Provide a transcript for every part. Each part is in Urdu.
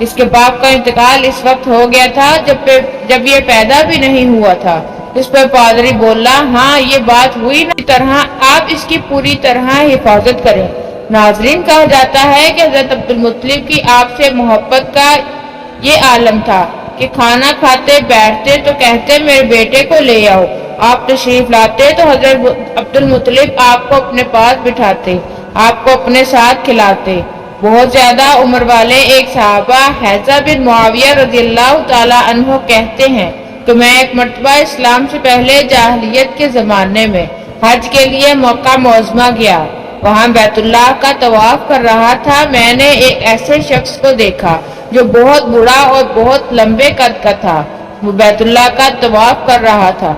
اس کے باپ کا انتقال اس وقت ہو گیا تھا جب یہ پیدا بھی نہیں ہوا تھا۔ اس پر پادری بولا، ہاں یہ بات ہوئی نا، اس طرح آپ اس کی پوری طرح حفاظت کریں۔ ناظرین، کہا جاتا ہے کہ حضرت عبدالمطلب کی آپ سے محبت کا یہ عالم تھا کہ کھانا کھاتے بیٹھتے تو کہتے میرے بیٹے کو لے آؤ، آپ تشریف لاتے تو حضرت عبدالمطلب آپ کو اپنے پاس بٹھاتے، آپ کو اپنے ساتھ کھلاتے۔ بہت زیادہ عمر والے ایک صحابہ حیضہ بن معاویہ رضی اللہ تعالیٰ عنہ کہتے ہیں کہ میں ایک مرتبہ اسلام سے پہلے جاہلیت کے زمانے میں حج کے لیے مکہ معظمہ گیا، وہاں بیت اللہ کا طواف کر رہا تھا۔ میں نے ایک ایسے شخص کو دیکھا جو بہت بڑا اور بہت لمبے قد کا تھا، وہ بیت اللہ کا طواف کر رہا تھا،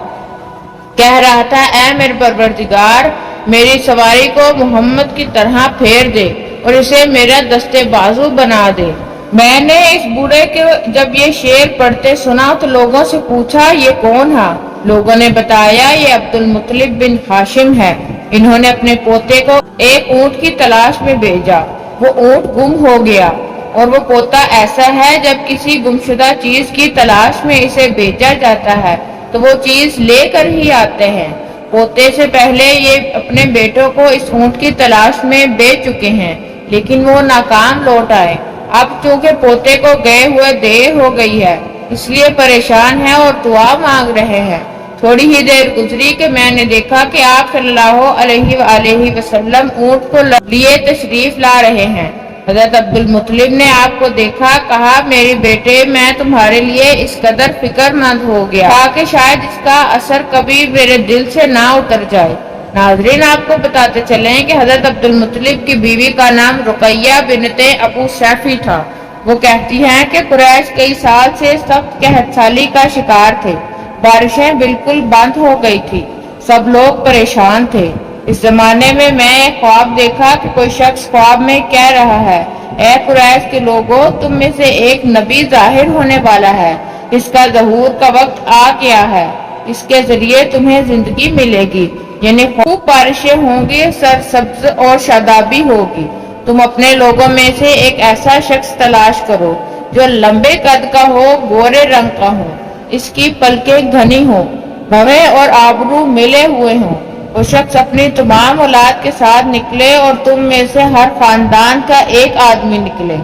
کہہ رہا تھا اے میرے پروردگار، میری سواری کو محمد کی طرح پھیر دے اور اسے میرا دستے بازو بنا دے۔ میں نے اس بوڑھے کے جب یہ شعر پڑھتے سنا تو لوگوں سے پوچھا یہ کون ہے؟ لوگوں نے بتایا یہ عبدالمطلب بن ہاشم ہے۔ انہوں نے اپنے پوتے کو ایک اونٹ کی تلاش میں بھیجا، وہ اونٹ گم ہو گیا، اور وہ پوتا ایسا ہے جب کسی گمشدہ چیز کی تلاش میں اسے بھیجا جاتا ہے تو وہ چیز لے کر ہی آتے ہیں۔ پوتے سے پہلے یہ اپنے بیٹوں کو اس اونٹ کی تلاش میں بیچ چکے ہیں، لیکن وہ ناکام لوٹ آئے۔ اب چونکہ پوتے کو گئے ہوئے دیر ہو گئی ہے، اس لیے پریشان ہیں اور دعا مانگ رہے ہیں۔ تھوڑی ہی دیر گزری کہ میں نے دیکھا کہ آپ صلی اللہ علیہ وآلہ وسلم اونٹ کو لیے تشریف لا رہے ہیں۔ حضرت عبدالمطلب نے آپ کو دیکھا، کہا میرے بیٹے میں تمہارے لیے اس قدر فکر مند ہو گیا تاکہ شاید اس کا اثر کبھی میرے دل سے نہ اتر جائے۔ ناظرین، آپ کو بتاتے چلیں کہ حضرت عبدالمطلب کی بیوی کا نام رقیہ بنت ابو سیفی تھا۔ وہ کہتی ہیں کہ قریش کئی سال سے سخت قحط سالی کا شکار تھے، بارشیں بالکل بند ہو گئی تھی، سب لوگ پریشان تھے۔ اس زمانے میں ایک خواب دیکھا کہ کوئی شخص خواب میں کہہ رہا ہے اے قریش کے لوگوں، تم میں سے ایک نبی ظاہر ہونے والا ہے، اس کا ظہور کا وقت آ گیا ہے، اس کے ذریعے تمہیں زندگی ملے گی، یعنی خوب بارشیں ہوں گی، سرسبز اور شادابی ہوگی۔ تم اپنے لوگوں میں سے ایک ایسا شخص تلاش کرو جو لمبے قد کا ہو، گورے رنگ کا ہو، اس کی پلکیں گھنی ہوں، بھویں اور آبرو ملے ہوئے ہوں۔ وہ شخص اپنی تمام اولاد کے ساتھ نکلے اور تم میں سے ہر خاندان کا ایک آدمی نکلے،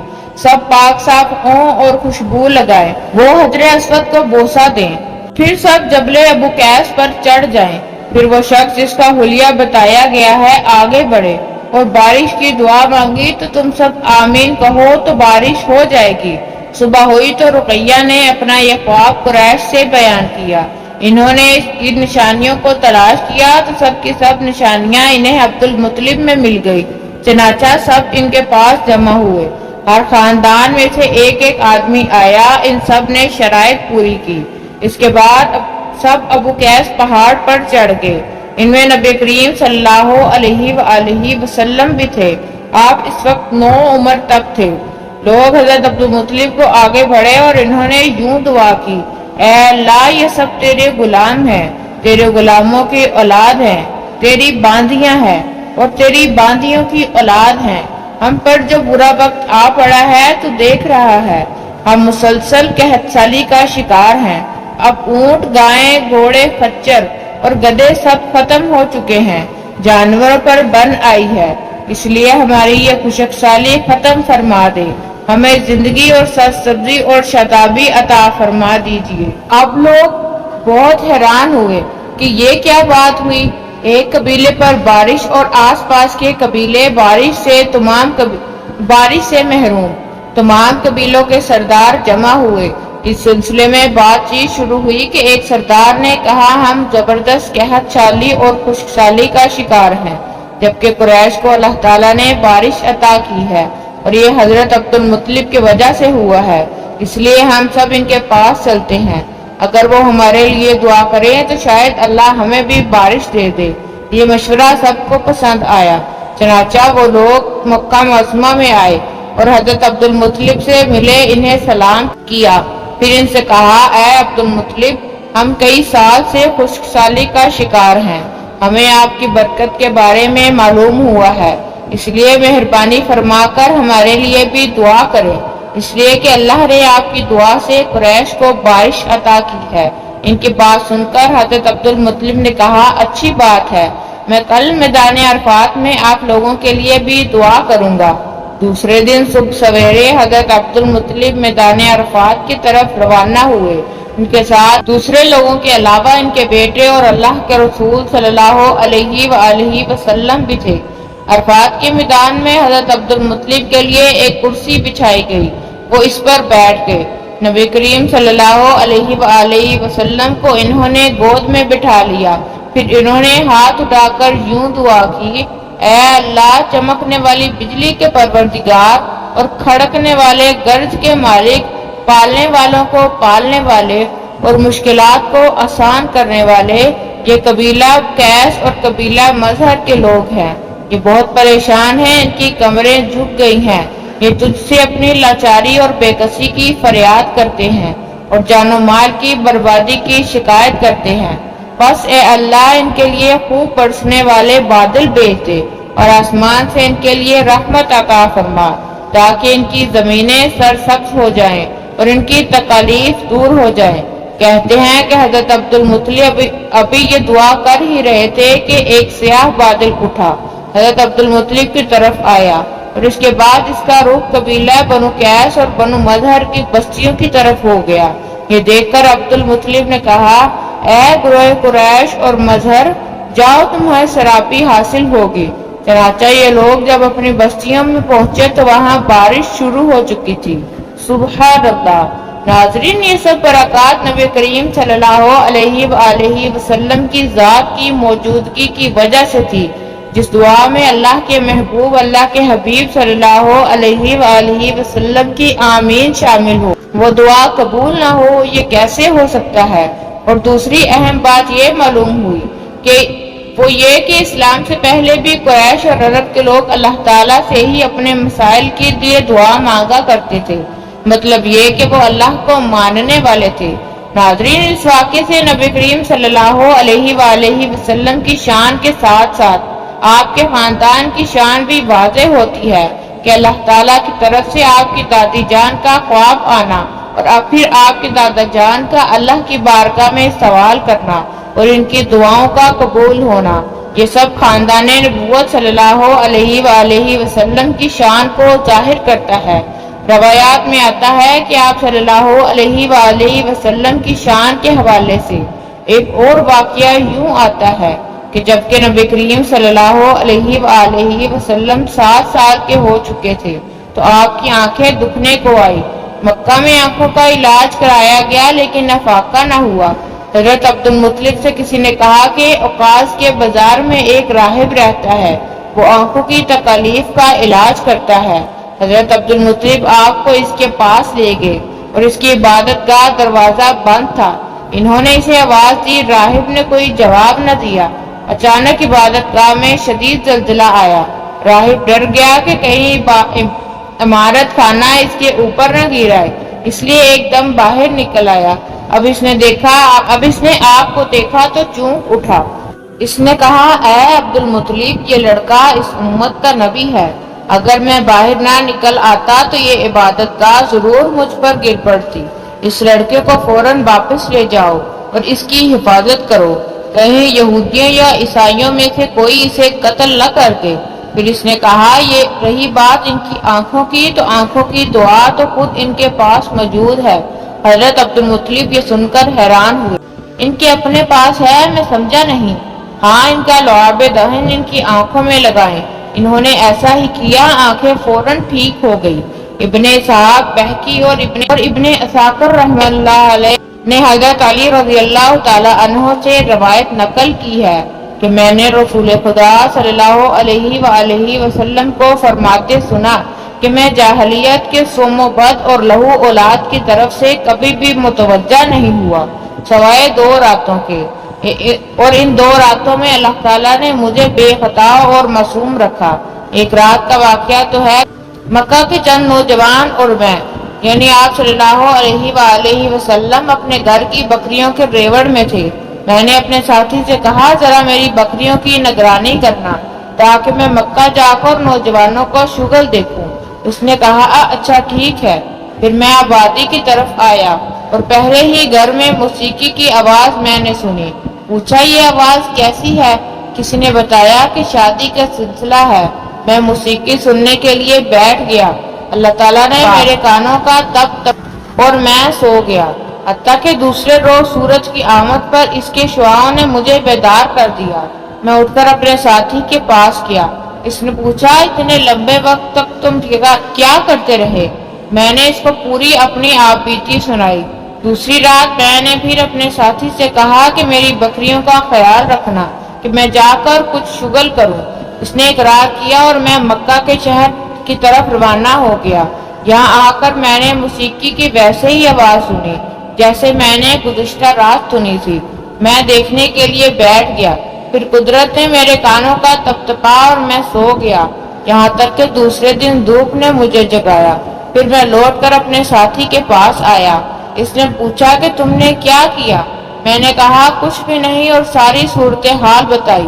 سب پاک صاف ہوں اور خوشبو لگائیں، وہ حجر اسود کو بوسہ دیں، پھر سب جبل ابو قیس پر چڑھ جائیں، پھر وہ شخص جس کا حلیہ بتایا گیا ہے آگے بڑھے اور بارش کی دعا مانگی تو تم سب آمین کہو تو بارش ہو جائے گی۔ صبح ہوئی تو رقیہ نے اپنا یہ خواب قریش سے بیان کیا۔ انہوں نے اس کی نشانیوں کو تلاش کیا تو سب کی سب نشانیاں انہیں عبدالمطلب میں مل گئی، چنانچہ سب ان کے پاس جمع ہوئے، ہر خاندان میں سے ایک ایک آدمی آیا، ان سب نے شرائط پوری کی۔ اس کے بعد سب ابو قیس پہاڑ پر چڑھ گئے۔ ان میں نبی کریم صلی اللہ علیہ وآلہ وسلم بھی تھے۔ آپ اس وقت 9 عمر تک تھے۔ لوگ حضرت عبدالمطلب کو آگے بڑھے اور انہوں نے یوں دعا کی، اے اللہ، یہ سب تیرے غلام ہیں، تیرے غلاموں کی اولاد ہیں، تیری باندیاں ہیں اور تیری باندیوں کی اولاد ہیں۔ ہم پر جو برا وقت آ پڑا ہے تو دیکھ رہا ہے، ہم مسلسل قحط سالی کا شکار ہیں۔ اب اونٹ، گائیں، گھوڑے، خچر اور گدھے سب ختم ہو چکے ہیں، جانوروں پر بن آئی ہے، اس لیے ہماری یہ خشک سالی ختم فرما دے، ہمیں زندگی اور سرسبزی اور شادابی عطا فرما دیجیے۔ اب لوگ بہت حیران ہوئے کہ یہ کیا بات ہوئی، ایک قبیلے پر بارش اور آس پاس کے قبیلے بارش سے محروم۔ تمام قبیلوں کے سردار جمع ہوئے۔ اس سلسلے میں بات چیت شروع ہوئی کہ ایک سردار نے کہا ہم زبردست قحط سالی اور خشک سالی کا شکار ہیں، جبکہ قریش کو اللہ تعالیٰ نے بارش عطا کی ہے اور یہ حضرت عبدالمطلب کی وجہ سے ہوا ہے، اس لیے ہم سب ان کے پاس چلتے ہیں، اگر وہ ہمارے لیے دعا کریں تو شاید اللہ ہمیں بھی بارش دے دے۔ یہ مشورہ سب کو پسند آیا، چنانچہ وہ لوگ مکہ معظمہ میں آئے اور حضرت عبدالمطلب سے ملے، انہیں سلام کیا، پھر ان سے کہا اے عبدالمطلب، ہم کئی سال سے خشک سالی کا شکار ہیں، ہمیں آپ کی برکت کے بارے میں معلوم ہوا ہے، اس لیے مہربانی فرما کر ہمارے لیے بھی دعا کریں۔ اس لیے کہ اللہ نے آپ کی دعا سے قریش کو بارش عطا کی ہے۔ ان کی بات سن کر حضرت عبد المطلب نے کہا اچھی بات ہے، میں کل میدان عرفات میں آپ لوگوں کے لیے بھی دعا کروں گا۔ دوسرے دن صبح سویرے حضرت عبد المطلب میدان عرفات کی طرف روانہ ہوئے۔ ان کے ساتھ دوسرے لوگوں کے علاوہ ان کے بیٹے اور اللہ کے رسول صلی اللہ علیہ وآلہ وسلم بھی تھے۔ عرفات کے میدان میں حضرت عبد المطلب کے لیے ایک کرسی بچھائی گئی، وہ اس پر بیٹھ گئے۔ نبی کریم صلی اللہ علیہ وآلہ وسلم کو انہوں نے گود میں بٹھا لیا، پھر انہوں نے ہاتھ اٹھا کر یوں دعا کی، اے اللہ، چمکنے والی بجلی کے پروردگار اور کھڑکنے والے گرج کے مالک، پالنے والوں کو پالنے والے اور مشکلات کو آسان کرنے والے، یہ قبیلہ قیس اور قبیلہ مظہر کے لوگ ہیں، یہ بہت پریشان ہیں، ان کی کمریں جھک گئی ہیں، یہ تجھ سے اپنی لاچاری اور بے کسی کی فریاد کرتے ہیں اور جان و مال کی بربادی کی شکایت کرتے ہیں۔ بس اے اللہ، ان کے لیے خوب برسنے والے بادل بھیج دے اور آسمان سے ان کے لیے رحمت عطا فرما، تاکہ ان کی زمینیں سرسبز ہو جائیں اور ان کی تکالیف دور ہو جائیں۔ کہتے ہیں کہ حضرت عبد المطلب ابھی یہ دعا کر ہی رہے تھے کہ ایک سیاہ بادل اٹھا، حضرت عبد المطلب کی طرف آیا اور اس کے بعد اس کا رخ قبیلہ بنو قیس اور بنو مظہر کی بستیوں کی طرف ہو گیا۔ یہ دیکھ کر عبد المطلب نے کہا، اے گروہ قریش اور مظہر، جاؤ، تمہیں سراپی حاصل ہوگی۔ چنانچہ یہ لوگ جب اپنی بستیوں میں پہنچے تو وہاں بارش شروع ہو چکی تھی۔ سبحان اللہ۔ ناظرین، یہ سب برکات نبی کریم صلی اللہ علیہ وآلہ وسلم کی ذات کی موجودگی کی وجہ سے تھی۔ جس دعا میں اللہ کے محبوب اللہ کے حبیب صلی اللہ علیہ وآلہ وسلم کی آمین شامل ہو، وہ دعا قبول نہ ہو، یہ کیسے ہو سکتا ہے؟ اور دوسری اہم بات یہ معلوم ہوئی کہ وہ یہ کہ اسلام سے پہلے بھی قریش اور عرب کے لوگ اللہ تعالیٰ سے ہی اپنے مسائل کے لیے دعا مانگا کرتے تھے، مطلب یہ کہ وہ اللہ کو ماننے والے تھے۔ ناظرین، اس واقعے سے نبی کریم صلی اللہ علیہ وآلہ وسلم کی شان کے ساتھ ساتھ آپ کے خاندان کی شان بھی واضح ہوتی ہے کہ اللہ تعالیٰ کی طرف سے آپ کی دادی جان کا خواب آنا اور پھر آپ کے دادا جان کا اللہ کی بارگاہ میں سوال کرنا اور ان کی دعاؤں کا قبول ہونا، یہ سب خاندان نبوت صلی اللہ علیہ وآلہ وسلم کی شان کو ظاہر کرتا ہے۔ روایات میں آتا ہے کہ آپ صلی اللہ علیہ وآلہ وسلم کی شان کے حوالے سے ایک اور واقعہ یوں آتا ہے کہ جبکہ نبی کریم صلی اللہ علیہ وآلہ وسلم 7 سال کے ہو چکے تھے تو آپ کی آنکھیں دکھنے کو آئی۔ مکہ میں آنکھوں کا علاج کرایا گیا لیکن نفاقہ نہ ہوا۔ حضرت عبد المطلب سے کسی نے کہا کہ اوقاز کے بازار میں ایک راہب رہتا ہے، وہ آنکھوں کی تکالیف کا علاج کرتا ہے۔ حضرت عبد المطلب آپ کو اس کے پاس لے گئے اور اس کی عبادت گاہ دروازہ بند تھا۔ انہوں نے اسے آواز دی، راہب نے کوئی جواب نہ دیا۔ اچانک عبادت گاہ میں شدید زلزلہ آیا۔ راہب ڈر گیا کہ کہیں عمارت خانہ اس کے اوپر نہ گر آئے، اس لیے ایک دم باہر نکل آیا۔ اب اس نے آپ کو دیکھا تو چونک اٹھا۔ اس نے کہا، اے عبد المطلب، یہ لڑکا اس امت کا نبی ہے، اگر میں باہر نہ نکل آتا تو یہ عبادت گاہ ضرور مجھ پر گر پڑتی۔ اس لڑکے کو فوراً واپس لے جاؤ اور اس کی حفاظت کرو، کہیں یہودیوں یا عیسائیوں میں سے کوئی اسے قتل نہ کر دے۔ پھر اس نے کہا، یہ رہی بات ان کی آنکھوں کی، تو آنکھوں کی دعا تو خود ان کے پاس موجود ہے۔ حضرت عبد المطلب یہ سن کر حیران ہوئے، ان کے اپنے پاس ہے؟ میں سمجھا نہیں۔ ہاں، ان کا لعاب دہن ان کی آنکھوں میں لگائیں۔ انہوں نے ایسا ہی کیا، آنکھیں فوراً ٹھیک ہو گئی۔ ابن اسحاق بہقی اور ابن اساکر رحمہ اللہ علیہ نے حضرت علی رضی اللہ تعالیٰ عنہ سے روایت نقل کی ہے کہ میں نے رسول خدا صلی اللہ علیہ وآلہ وسلم کو فرماتے سنا کہ میں جاہلیت کے سم و بد اور لہو اولاد کی طرف سے کبھی بھی متوجہ نہیں ہوا سوائے 2 راتوں کے، اور ان 2 راتوں میں اللہ تعالیٰ نے مجھے بے خطا اور معصوم رکھا۔ ایک رات کا واقعہ تو ہے، مکہ کے چند نوجوان اور میں، یعنی آپ صلی اللہ علیہ وآلہ وسلم اپنے گھر کی بکریوں کے ریوڑ میں تھے۔ میں نے اپنے ساتھی سے کہا، ذرا میری بکریوں کی نگرانی کرنا تاکہ میں مکہ جا کر نوجوانوں کو شغل دیکھوں۔ اس نے کہا، اچھا ٹھیک ہے۔ پھر میں آبادی کی طرف آیا اور پہلے ہی گھر میں موسیقی کی آواز میں نے سنی۔ پوچھا یہ آواز کیسی ہے؟ کسی نے بتایا کہ شادی کا سلسلہ ہے۔ میں موسیقی سننے کے لیے بیٹھ گیا۔ اللہ تعالیٰ نے میرے کانوں کا تب اور میں سو گیا، حتیٰ کہ دوسرے روز سورج کی آمد پر اس کے شعاعوں نے مجھے بیدار کر دیا۔ میں اٹھ کر اپنے ساتھی کے پاس گیا۔ اس نے پوچھا اتنے لمبے وقت تک تم کیا کرتے رہے؟ میں نے اس کو پوری اپنی آپ بیتی سنائی۔ دوسری رات میں نے پھر اپنے ساتھی سے کہا کہ میری بکریوں کا خیال رکھنا کہ میں جا کر کچھ شغل کروں۔ اس نے اقرار کیا اور میں مکہ کے شہر کی طرف روانہ ہو گیا۔ یہاں آ کر میں نے موسیقی کی ویسے ہی آواز سنی جیسے میں نے گزشتہ رات سنی تھی۔ میں دیکھنے کے لیے بیٹھ گیا، پھر قدرت نے میرے کانوں کا تپا اور میں سو گیا، یہاں تک کہ دوسرے دن دھوپ نے مجھے جگایا۔ پھر میں لوٹ کر اپنے ساتھی کے پاس آیا۔ اس نے پوچھا کہ تم نے کیا کیا؟ میں نے کہا کچھ بھی نہیں اور ساری صورتحال بتائی۔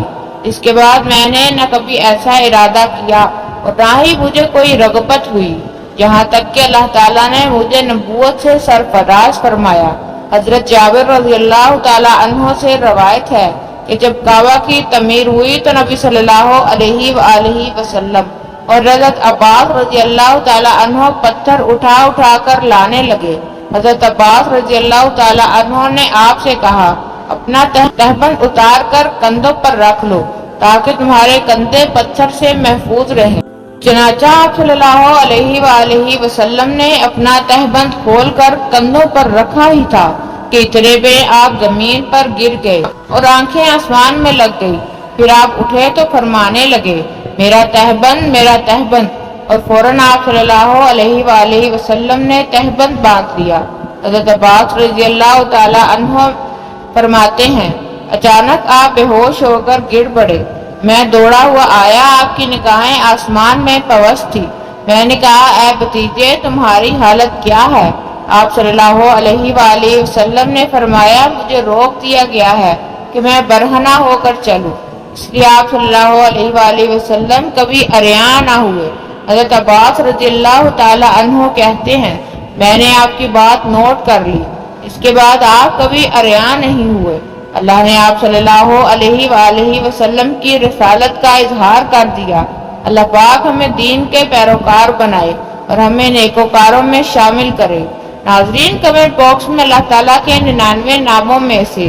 اس کے بعد میں نے نہ کبھی ایسا ارادہ کیا اور نہ ہی مجھے کوئی رغبت ہوئی، یہاں تک کہ اللہ تعالیٰ نے مجھے نبوت سے سرفراز فرمایا۔ حضرت جابر رضی اللہ تعالیٰ عنہ سے روایت ہے کہ جب کعبہ کی تعمیر ہوئی تو نبی صلی اللہ علیہ وآلہ وسلم اور حضرت عباس رضی اللہ تعالیٰ عنہ پتھر اٹھا اٹھا کر لانے لگے۔ حضرت عباس رضی اللہ تعالیٰ عنہ نے آپ سے کہا اپنا تہبند اتار کر کندھوں پر رکھ لو تاکہ تمہارے کندھے پتھر سے محفوظ رہیں۔ چنانچہ آپ صلی اللہ علیہ وآلہ وسلم نے اپنا تہبند کھول کر کندھوں پر رکھا ہی تھا کہ اتنے میں آپ زمین پر گر گئے اور آنکھیں آسمان میں لگ گئی۔ پھر آپ اٹھے تو فرمانے لگے میرا تہبند، میرا تہبند، اور فوراً آپ صلی اللہ علیہ وآلہ وسلم نے تہبند باندھ لیا۔ حضرت عباس رضی اللہ تعالیٰ عنہ فرماتے ہیں اچانک آپ بے ہوش ہو کر گر پڑے۔ میں دوڑا ہوا آیا، آپ کی نگاہیں آسمان میں پوش تھی۔ میں نے کہا اے بھتیجے تمہاری حالت کیا ہے؟ آپ صلی اللہ علیہ وآلہ وسلم نے فرمایا مجھے روک دیا گیا ہے کہ میں برہنہ ہو کر چلوں، اس لیے آپ صلی اللہ علیہ وآلہ وسلم کبھی عریاں نہ ہوئے۔ حضرت عباس رضی اللہ تعالیٰ عنہ کہتے ہیں میں نے آپ کی بات نوٹ کر لی، اس کے بعد آپ کبھی عریاں نہیں ہوئے۔ اللہ نے آپ صلی اللہ علیہ وآلہ وسلم کی رسالت کا اظہار کر دیا۔ اللہ پاک ہمیں دین کے پیروکار بنائے اور ہمیں نیکوکاروں میں شامل کرے۔ ناظرین، کمنٹ باکس میں اللہ تعالیٰ کے 99 ناموں میں سے